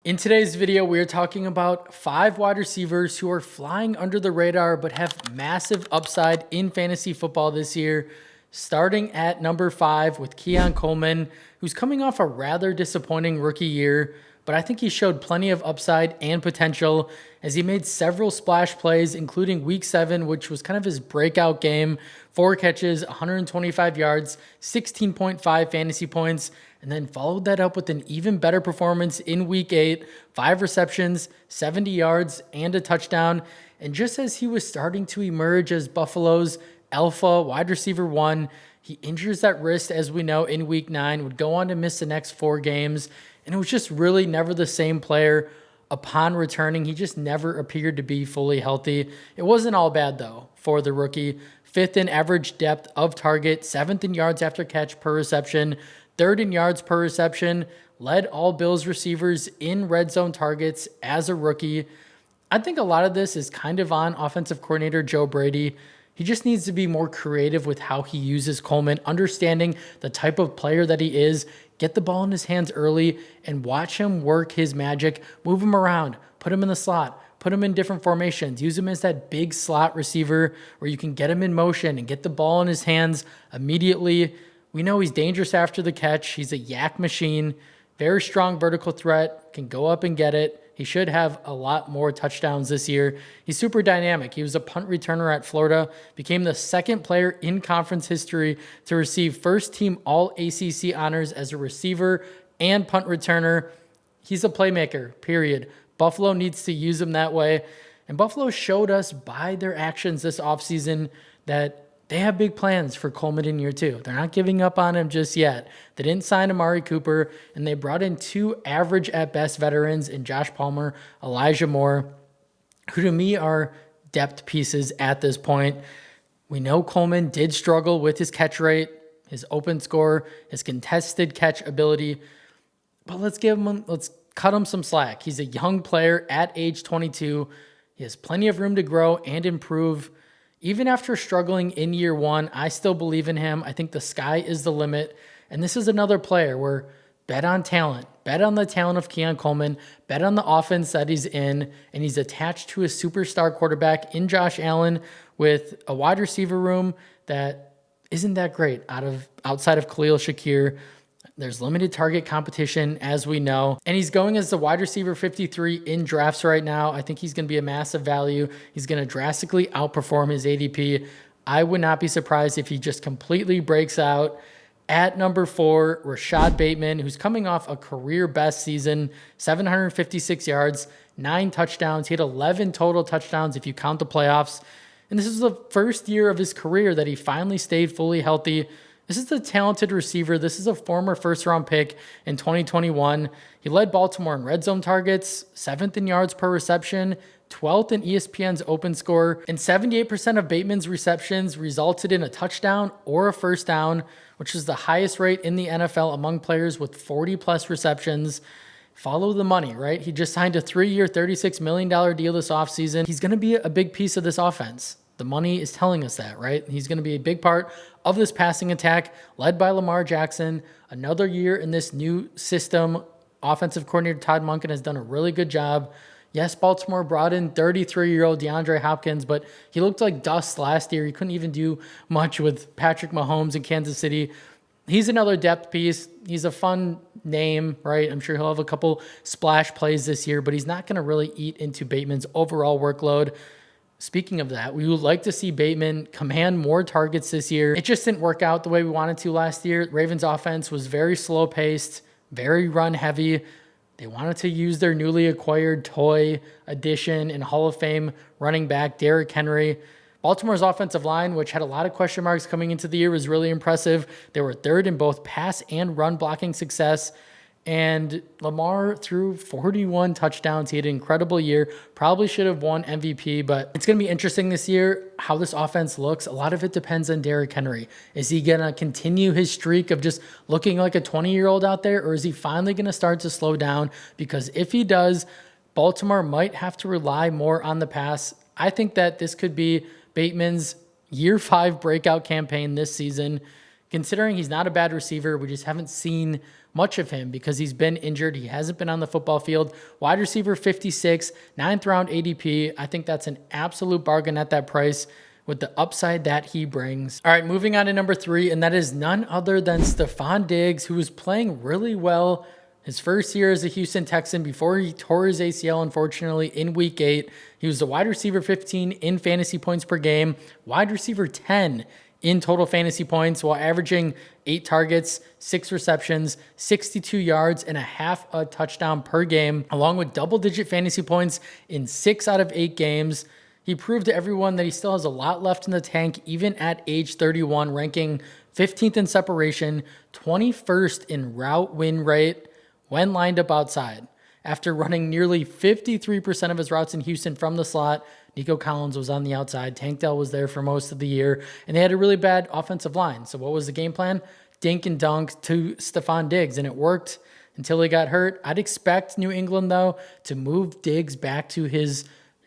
In today's video, we are talking about 5 wide receivers who are flying under the radar but have massive upside in fantasy football this year. Starting at number 5 with Keon Coleman, who's coming off a rather disappointing rookie year, but I think he showed plenty of upside and potential as he made several splash plays, including week 7, which was kind of his breakout game. 4 catches, 125 yards, 16.5 fantasy points, and then followed that up with an even better performance in week 8, 5 receptions, 70 yards, and a touchdown. And just as he was starting to emerge as Buffalo's alpha wide receiver 1, he injures that wrist, as we know, in week 9, would go on to miss the next 4 games, and it was just really never the same player upon returning. He just never appeared to be fully healthy. It wasn't all bad, though, for the rookie. 5th in average depth of target, 7th in yards after catch per reception, 3rd in yards per reception, led all Bills receivers in red zone targets as a rookie. I think a lot of this is kind of on offensive coordinator Joe Brady. He just needs to be more creative with how he uses Coleman, understanding the type of player that he is, get the ball in his hands early, and watch him work his magic, move him around, put him in the slot, put him in different formations, use him as that big slot receiver where you can get him in motion and get the ball in his hands immediately. We know he's dangerous after the catch. He's a yak machine, very strong vertical threat, can go up and get it. He should have a lot more touchdowns this year. He's super dynamic. He was a punt returner at Florida, became the 2nd player in conference history to receive first-team All-ACC honors as a receiver and punt returner. He's a playmaker, period. Buffalo needs to use him that way. And Buffalo showed us by their actions this offseason that they have big plans for Coleman in year 2. They're not giving up on him just yet. They didn't sign Amari Cooper, and they brought in 2 average at best veterans in Josh Palmer, Elijah Moore, who to me are depth pieces at this point. We know Coleman did struggle with his catch rate, his open score, his contested catch ability, but let's cut him some slack. He's a young player at age 22. He has plenty of room to grow and improve. Even after struggling in year 1, I still believe in him. I think the sky is the limit. And this is another player where bet on talent. Bet on the talent of Keon Coleman. Bet on the offense that he's in. And he's attached to a superstar quarterback in Josh Allen with a wide receiver room that isn't that great outside of Khalil Shakir. There's limited target competition, as we know. And he's going as the wide receiver 53 in drafts right now. I think he's going to be a massive value. He's going to drastically outperform his ADP. I would not be surprised if he just completely breaks out. At number 4, Rashad Bateman, who's coming off a career best season, 756 yards, 9 touchdowns. He had 11 total touchdowns if you count the playoffs. And this is the first year of his career that he finally stayed fully healthy. This is a talented receiver. This is a former first-round pick in 2021. He led Baltimore in red zone targets, 7th in yards per reception, 12th in ESPN's open score, and 78% of Bateman's receptions resulted in a touchdown or a first down, which is the highest rate in the NFL among players with 40-plus receptions. Follow the money, right? He just signed a 3-year, $36 million deal this offseason. He's going to be a big piece of this offense. The money is telling us that, right? He's going to be a big part of this passing attack led by Lamar Jackson. Another year in this new system. Offensive coordinator Todd Monken has done a really good job. Yes, Baltimore brought in 33-year-old DeAndre Hopkins, but he looked like dust last year. He couldn't even do much with Patrick Mahomes in Kansas City. He's another depth piece. He's a fun name, right? I'm sure he'll have a couple splash plays this year, but he's not going to really eat into Bateman's overall workload. Speaking of that, we would like to see Bateman command more targets this year. It just didn't work out the way we wanted to last year. Ravens offense was very slow-paced, very run-heavy. They wanted to use their newly acquired toy addition and Hall of Fame running back Derrick Henry. Baltimore's offensive line, which had a lot of question marks coming into the year, was really impressive. They were 3rd in both pass and run blocking success. And Lamar threw 41 touchdowns. He had an incredible year. Probably should have won MVP, but it's going to be interesting this year how this offense looks. A lot of it depends on Derrick Henry. Is he going to continue his streak of just looking like a 20-year-old out there, or is he finally going to start to slow down? Because if he does, Baltimore might have to rely more on the pass. I think that this could be Bateman's year 5 breakout campaign this season. Considering he's not a bad receiver, we just haven't seen much of him because he's been injured. He hasn't been on the football field. Wide receiver 56, 9th round ADP. I think that's an absolute bargain at that price with the upside that he brings. All right, moving on to number 3, and that is none other than Stefon Diggs, who was playing really well his first year as a Houston Texan before he tore his ACL, unfortunately, in week 8. He was the wide receiver 15 in fantasy points per game, wide receiver 10 in total fantasy points, while averaging 8 targets, 6 receptions, 62 yards, and a half a touchdown per game, along with double-digit fantasy points in 6 out of 8 games. He proved to everyone that he still has a lot left in the tank, even at age 31, ranking 15th in separation, 21st in route win rate when lined up outside. After running nearly 53% of his routes in Houston from the slot, Nico Collins was on the outside. Tank Dell was there for most of the year, and they had a really bad offensive line. So what was the game plan? Dink and dunk to Stefon Diggs, and it worked until he got hurt. I'd expect New England, though, to move Diggs back to his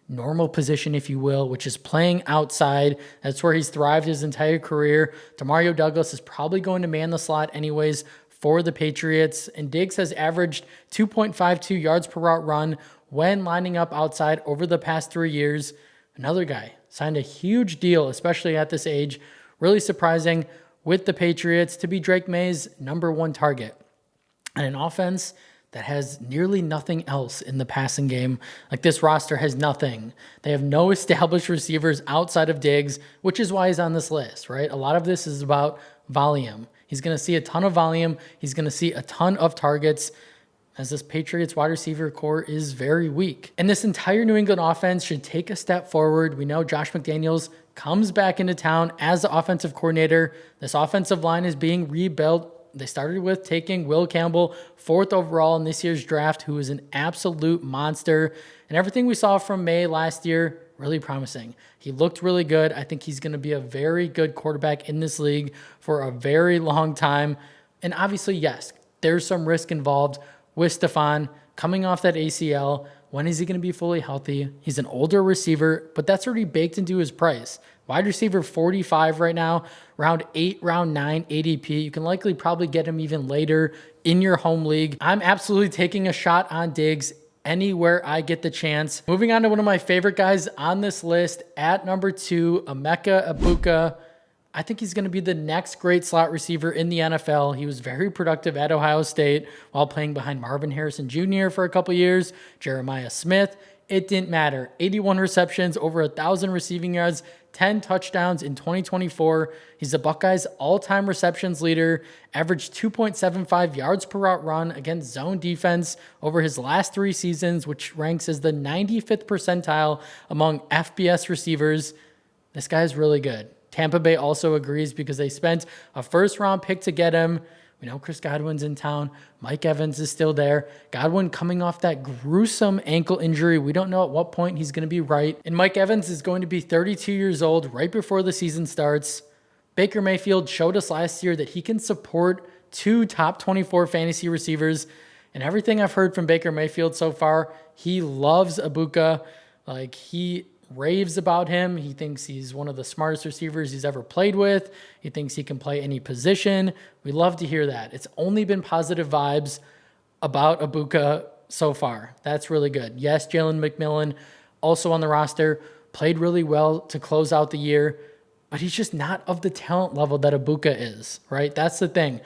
normal position, if you will, which is playing outside. That's where he's thrived his entire career. Demario Douglas is probably going to man the slot anyways for the Patriots, and Diggs has averaged 2.52 yards per route run when lining up outside over the past 3 years. Another guy signed a huge deal, especially at this age. Really surprising with the Patriots to be Drake May's number 1 target. And an offense that has nearly nothing else in the passing game. Like, this roster has nothing. They have no established receivers outside of Diggs, which is why he's on this list, right? A lot of this is about volume. He's going to see a ton of volume. He's going to see a ton of targets, as this Patriots wide receiver core is very weak. And this entire New England offense should take a step forward. We know Josh McDaniels comes back into town as the offensive coordinator. This offensive line is being rebuilt. They started with taking Will Campbell 4th overall in this year's draft, who is an absolute monster. And everything we saw from May last year, really promising. He looked really good. I think he's going to be a very good quarterback in this league for a very long time. And obviously, yes, there's some risk involved with Stefon coming off that ACL. When is he going to be fully healthy? He's an older receiver, but that's already baked into his price. Wide receiver 45 right now, round 8, round 9 ADP. You can likely probably get him even later in your home league. I'm absolutely taking a shot on Diggs anywhere I get the chance. Moving on to one of my favorite guys on this list at number 2, Emeka Egbuka. I think he's going to be the next great slot receiver in the NFL. He was very productive at Ohio State while playing behind Marvin Harrison Jr. for a couple years, Jeremiah Smith. It didn't matter. 81 receptions, over 1,000 receiving yards, 10 touchdowns in 2024. He's the Buckeyes' all-time receptions leader, averaged 2.75 yards per route run against zone defense over his last 3 seasons, which ranks as the 95th percentile among FBS receivers. This guy's really good. Tampa Bay also agrees because they spent a first-round pick to get him. We know Chris Godwin's in town. Mike Evans is still there. Godwin coming off that gruesome ankle injury. We don't know at what point he's going to be right. And Mike Evans is going to be 32 years old right before the season starts. Baker Mayfield showed us last year that he can support 2 top 24 fantasy receivers. And everything I've heard from Baker Mayfield so far, he loves Egbuka. Like, he raves about him. He thinks he's one of the smartest receivers he's ever played with. He thinks he can play any position. We love to hear that. It's only been positive vibes about Egbuka so far. That's really good. Yes, Jalen McMillan also on the roster, played really well to close out the year, but he's just not of the talent level that Egbuka is, right? That's the thing.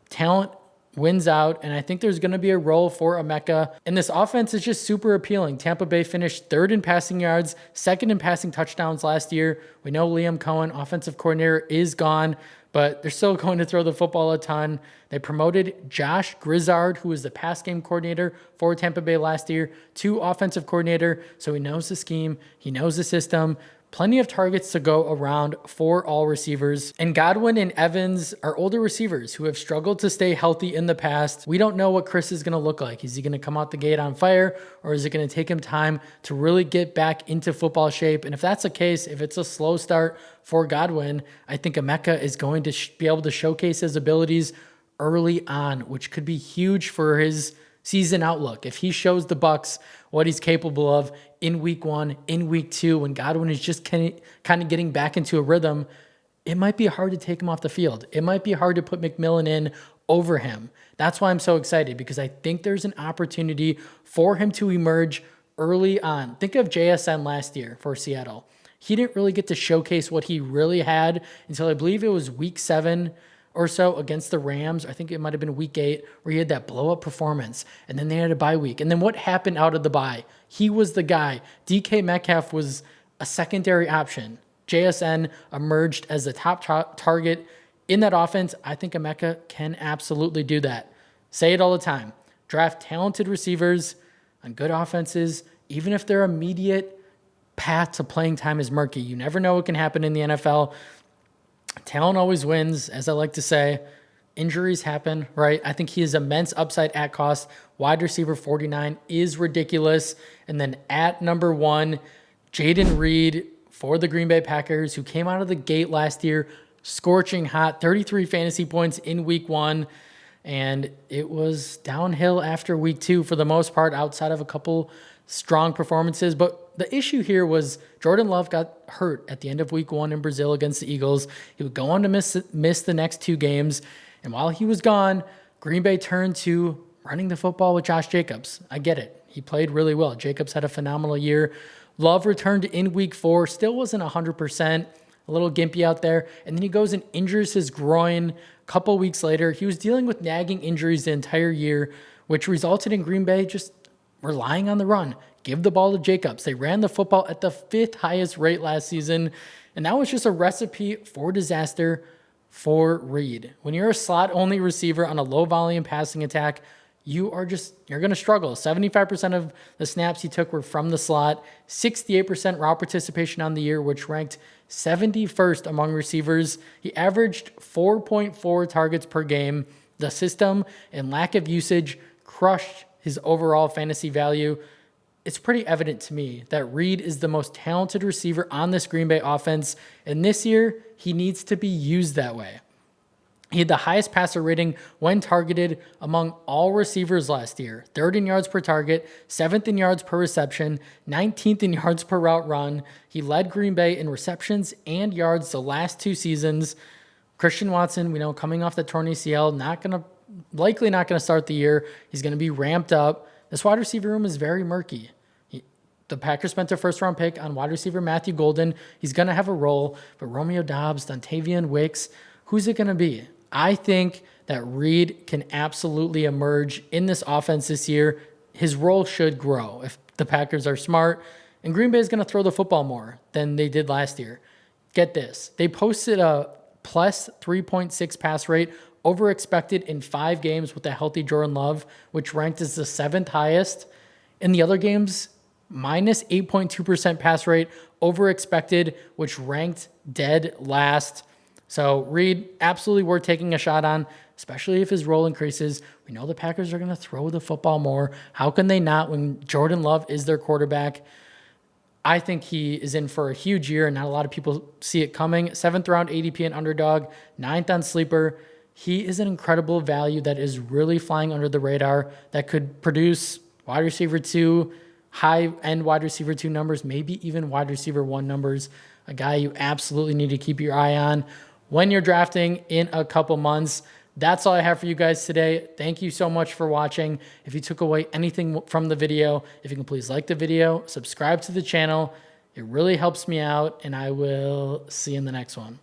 Talent wins out, and I think there's going to be a role for Emeka. And this offense is just super appealing. Tampa Bay finished 3rd in passing yards, 2nd in passing touchdowns last year. We know Liam Cohen, offensive coordinator, is gone, but they're still going to throw the football a ton. They promoted Josh Grizzard, who was the pass game coordinator for Tampa Bay last year, to offensive coordinator, so he knows the scheme, he knows the system. Plenty of targets to go around for all receivers. And Godwin and Evans are older receivers who have struggled to stay healthy in the past. We don't know what Chris is going to look like. Is he going to come out the gate on fire, or is it going to take him time to really get back into football shape? And if that's the case, if it's a slow start for Godwin, I think Emeka is going to be able to showcase his abilities early on, which could be huge for his season outlook. If he shows the Bucs what he's capable of in week 1, in week 2, when Godwin is just kind of getting back into a rhythm, it might be hard to take him off the field. It might be hard to put McMillan in over him. That's why I'm so excited, because I think there's an opportunity for him to emerge early on. Think of JSN last year for Seattle. He didn't really get to showcase what he really had until I believe it was week 7 or so against the Rams. I think it might have been week 8 where he had that blow-up performance, and then they had a bye week. And then what happened out of the bye? He was the guy. DK Metcalf was a secondary option. JSN emerged as the top target in that offense. I think Emeka can absolutely do that. Say it all the time. Draft talented receivers on good offenses, even if their immediate path to playing time is murky. You never know what can happen in the NFL. Talent always wins, as I like to say. Injuries happen, right? I think he has immense upside at cost. Wide receiver 49 is ridiculous. And then at number 1, Jaden Reed for the Green Bay Packers, who came out of the gate last year, scorching hot, 33 fantasy points in week 1. And it was downhill after week 2 for the most part, outside of a couple strong performances. But the issue here was Jordan Love got hurt at the end of week 1 in Brazil against the Eagles. He would go on to miss the next 2 games. And while he was gone, Green Bay turned to running the football with Josh Jacobs. I get it. He played really well. Jacobs had a phenomenal year. Love returned in week 4, still wasn't 100%, a little gimpy out there. And then he goes and injures his groin a couple weeks later. He was dealing with nagging injuries the entire year, which resulted in Green Bay just relying on the run. Give the ball to Jacobs. They ran the football at the 5th highest rate last season, and that was just a recipe for disaster for Reed. When you're a slot-only receiver on a low-volume passing attack, you're going to struggle. 75% of the snaps he took were from the slot, 68% route participation on the year, which ranked 71st among receivers. He averaged 4.4 targets per game. The system and lack of usage crushed his overall fantasy value. It's pretty evident to me that Reed is the most talented receiver on this Green Bay offense, and this year he needs to be used that way. He had the highest passer rating when targeted among all receivers last year, 3rd in yards per target, 7th in yards per reception, 19th in yards per route run. He led Green Bay in receptions and yards the last 2 seasons. Christian Watson, we know, coming off the torn ACL, likely not going to start the year. He's going to be ramped up. This wide receiver room is very murky. The Packers spent their 1st-round pick on wide receiver Matthew Golden. He's going to have a role, but Romeo Doubs, Dontavian Wicks, who's it going to be? I think that Reed can absolutely emerge in this offense this year. His role should grow if the Packers are smart, and Green Bay is going to throw the football more than they did last year. Get this. They posted a plus 3.6 pass rate over expected in 5 games with a healthy Jordan Love, which ranked as the 7th highest. In the other games, minus 8.2% pass rate over expected, which ranked dead last. So Reed, absolutely worth taking a shot on, especially if his role increases. We know the Packers are going to throw the football more. How can they not when Jordan Love is their quarterback? I think he is in for a huge year, and not a lot of people see it coming. 7th round ADP and underdog, 9th on Sleeper. He is an incredible value that is really flying under the radar, that could produce wide receiver 2, high-end wide receiver 2 numbers, maybe even wide receiver 1 numbers. A guy you absolutely need to keep your eye on when you're drafting in a couple months. That's all I have for you guys today. Thank you so much for watching. If you took away anything from the video, if you can please like the video, subscribe to the channel. It really helps me out, and I will see you in the next one.